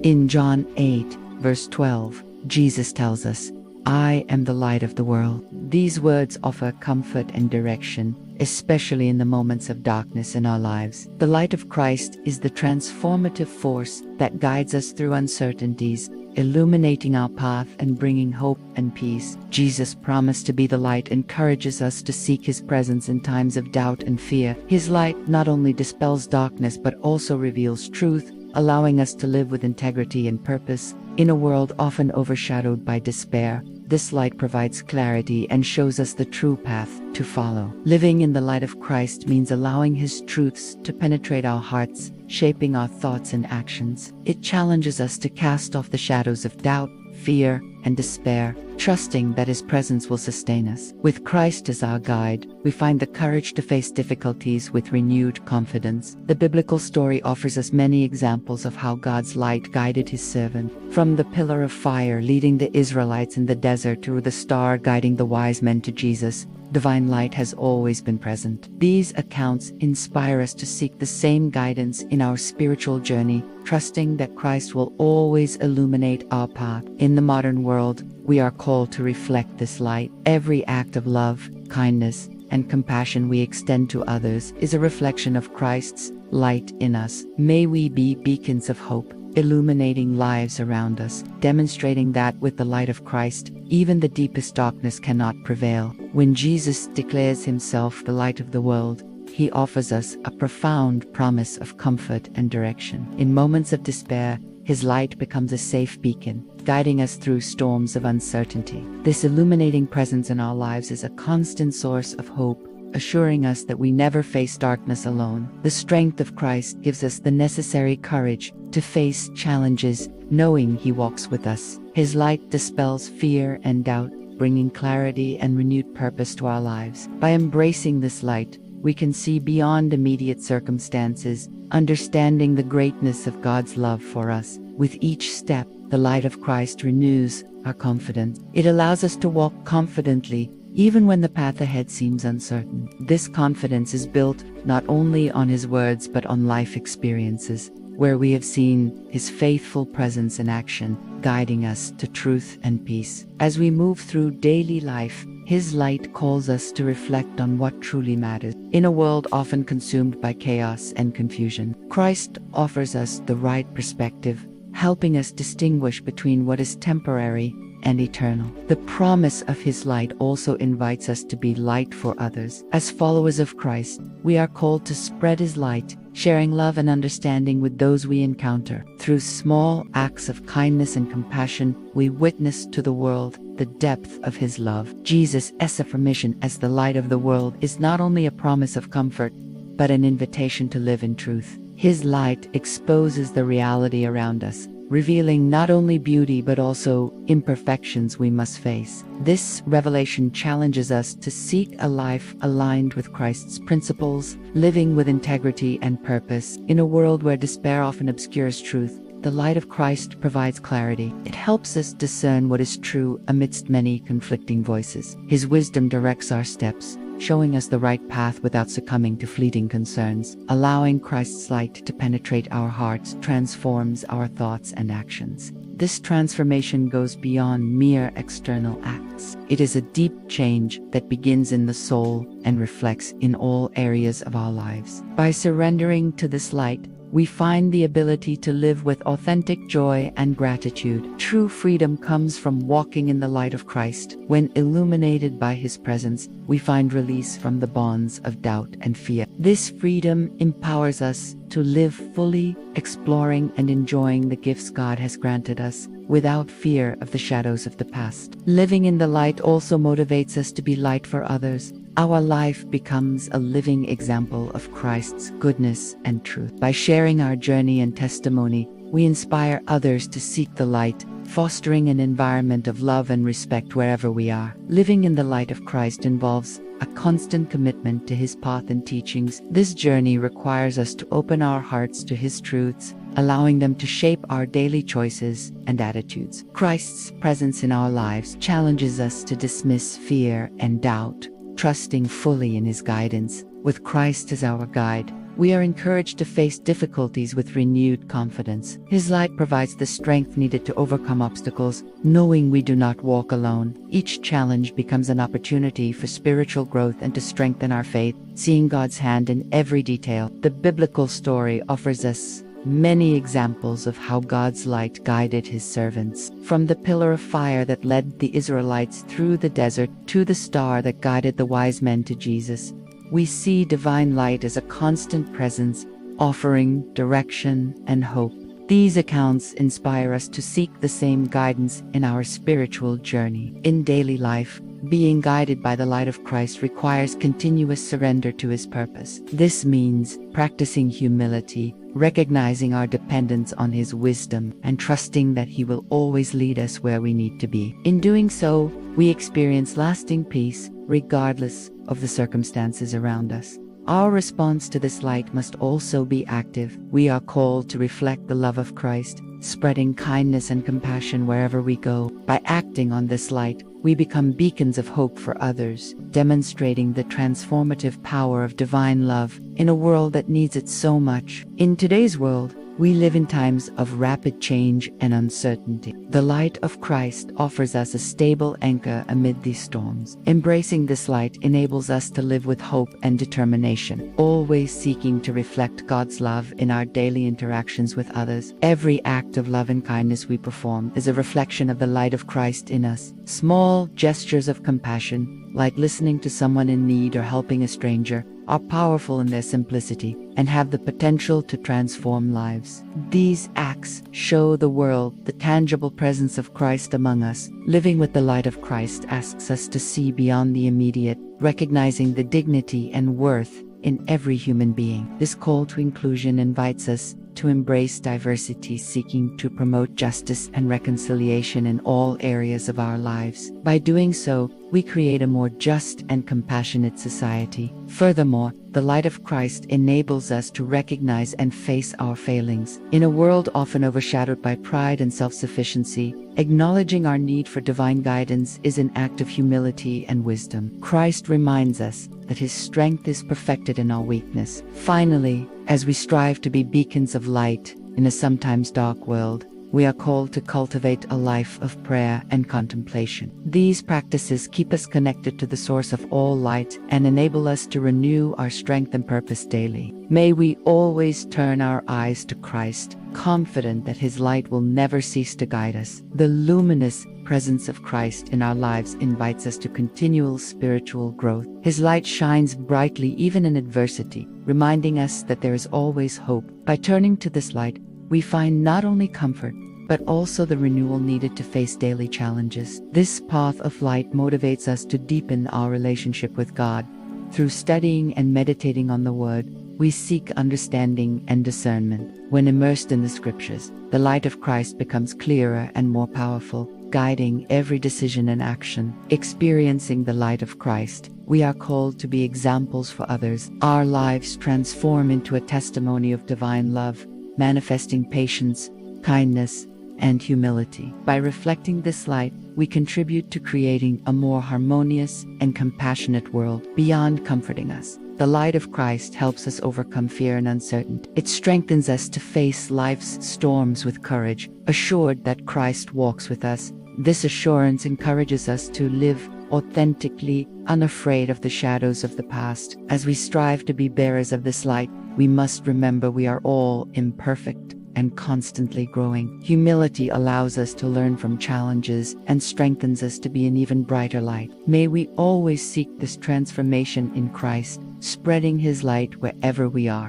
In John 8, verse 12, Jesus tells us, "I am the light of the world." These words offer comfort and direction, especially in the moments of darkness in our lives. The light of Christ is the transformative force that guides us through uncertainties, illuminating our path and bringing hope and peace. Jesus' promise to be the light encourages us to seek His presence in times of doubt and fear. His light not only dispels darkness but also reveals truth, allowing us to live with integrity and purpose. In a world often overshadowed by despair, this light provides clarity and shows us the true path to follow. Living in the light of Christ means allowing His truths to penetrate our hearts, shaping our thoughts and actions. It challenges us to cast off the shadows of doubt, fear, and despair, trusting that His presence will sustain us. With Christ as our guide, we find the courage to face difficulties with renewed confidence. The biblical story offers us many examples of how God's light guided His servant. From the pillar of fire leading the Israelites in the desert to the star guiding the wise men to Jesus, divine light has always been present. These accounts inspire us to seek the same guidance in our spiritual journey, trusting that Christ will always illuminate our path. In the modern world, we are called to reflect this light. Every act of love, kindness, and compassion we extend to others is a reflection of Christ's light in us. May we be beacons of hope, illuminating lives around us, demonstrating that with the light of Christ, even the deepest darkness cannot prevail. When Jesus declares Himself the light of the world, He offers us a profound promise of comfort and direction. In moments of despair, His light becomes a safe beacon, guiding us through storms of uncertainty. This illuminating presence in our lives is a constant source of hope, assuring us that we never face darkness alone. The strength of Christ gives us the necessary courage to face challenges, knowing He walks with us. His light dispels fear and doubt, bringing clarity and renewed purpose to our lives. By embracing this light, we can see beyond immediate circumstances, understanding the greatness of God's love for us. With each step, the light of Christ renews our confidence. It allows us to walk confidently, even when the path ahead seems uncertain. This confidence is built not only on His words but on life experiences, where we have seen His faithful presence in action, guiding us to truth and peace. As we move through daily life, His light calls us to reflect on what truly matters. In a world often consumed by chaos and confusion, Christ offers us the right perspective, helping us distinguish between what is temporary and eternal. The promise of His light also invites us to be light for others. As followers of Christ, we are called to spread His light, sharing love and understanding with those we encounter. Through small acts of kindness and compassion, we witness to the world the depth of His love. Jesus' affirmation as the light of the world is not only a promise of comfort, but an invitation to live in truth. His light exposes the reality around us, revealing not only beauty but also imperfections we must face. This revelation challenges us to seek a life aligned with Christ's principles, living with integrity and purpose. In a world where despair often obscures truth, the light of Christ provides clarity. It helps us discern what is true amidst many conflicting voices. His wisdom directs our steps, showing us the right path without succumbing to fleeting concerns. Allowing Christ's light to penetrate our hearts transforms our thoughts and actions. This transformation goes beyond mere external acts. It is a deep change that begins in the soul and reflects in all areas of our lives. By surrendering to this light, we find the ability to live with authentic joy and gratitude. True freedom comes from walking in the light of Christ. When illuminated by His presence, we find release from the bonds of doubt and fear. This freedom empowers us to live fully, exploring and enjoying the gifts God has granted us, without fear of the shadows of the past. Living in the light also motivates us to be light for others. Our life becomes a living example of Christ's goodness and truth. By sharing our journey and testimony, we inspire others to seek the light, fostering an environment of love and respect wherever we are. Living in the light of Christ involves a constant commitment to His path and teachings. This journey requires us to open our hearts to His truths, allowing them to shape our daily choices and attitudes. Christ's presence in our lives challenges us to dismiss fear and doubt, trusting fully in His guidance. With Christ as our guide, we are encouraged to face difficulties with renewed confidence. His light provides the strength needed to overcome obstacles, knowing we do not walk alone. Each challenge becomes an opportunity for spiritual growth and to strengthen our faith, seeing God's hand in every detail. The biblical story offers us many examples of how God's light guided his servants. From the pillar of fire that led the Israelites through the desert to the star that guided the wise men to Jesus, we see divine light as a constant presence, offering direction and hope. These accounts inspire us to seek the same guidance in our spiritual journey. In daily life, being guided by the light of Christ requires continuous surrender to his purpose. This means practicing humility, recognizing our dependence on his wisdom, and trusting that he will always lead us where we need to be. In doing so, we experience lasting peace, regardless of the circumstances around us. Our response to this light must also be active. We are called to reflect the love of Christ, spreading kindness and compassion wherever we go. By acting on this light, we become beacons of hope for others, demonstrating the transformative power of divine love in a world that needs it so much. In today's world, we live in times of rapid change and uncertainty. The light of Christ offers us a stable anchor amid these storms. Embracing this light enables us to live with hope and determination, always seeking to reflect God's love in our daily interactions with others. Every act of love and kindness we perform is a reflection of the light of Christ in us. Small gestures of compassion, like listening to someone in need or helping a stranger, are powerful in their simplicity and have the potential to transform lives. These acts show the world the tangible presence of Christ among us. Living with the light of Christ asks us to see beyond the immediate, recognizing the dignity and worth in every human being. This call to inclusion invites us to embrace diversity, seeking to promote justice and reconciliation in all areas of our lives. By doing so, we create a more just and compassionate society. Furthermore, the light of Christ enables us to recognize and face our failings. In a world often overshadowed by pride and self-sufficiency, acknowledging our need for divine guidance is an act of humility and wisdom. Christ reminds us that his strength is perfected in our weakness. Finally, as we strive to be beacons of light in a sometimes dark world, we are called to cultivate a life of prayer and contemplation. These practices keep us connected to the source of all light and enable us to renew our strength and purpose daily. May we always turn our eyes to Christ, confident that his light will never cease to guide us. The luminous presence of Christ in our lives invites us to continual spiritual growth. His light shines brightly even in adversity, reminding us that there is always hope. By turning to this light, we find not only comfort, but also the renewal needed to face daily challenges. This path of light motivates us to deepen our relationship with God. Through studying and meditating on the Word, we seek understanding and discernment. When immersed in the Scriptures, the light of Christ becomes clearer and more powerful, guiding every decision and action. Experiencing the light of Christ, we are called to be examples for others. Our lives transform into a testimony of divine love, manifesting patience, kindness, and humility. By reflecting this light, we contribute to creating a more harmonious and compassionate world. Beyond comforting us, the light of Christ helps us overcome fear and uncertainty. It strengthens us to face life's storms with courage, assured that Christ walks with us. This assurance encourages us to live authentically, unafraid of the shadows of the past. As we strive to be bearers of this light, we must remember we are all imperfect and constantly growing. Humility allows us to learn from challenges and strengthens us to be an even brighter light. May we always seek this transformation in Christ, spreading his light wherever we are.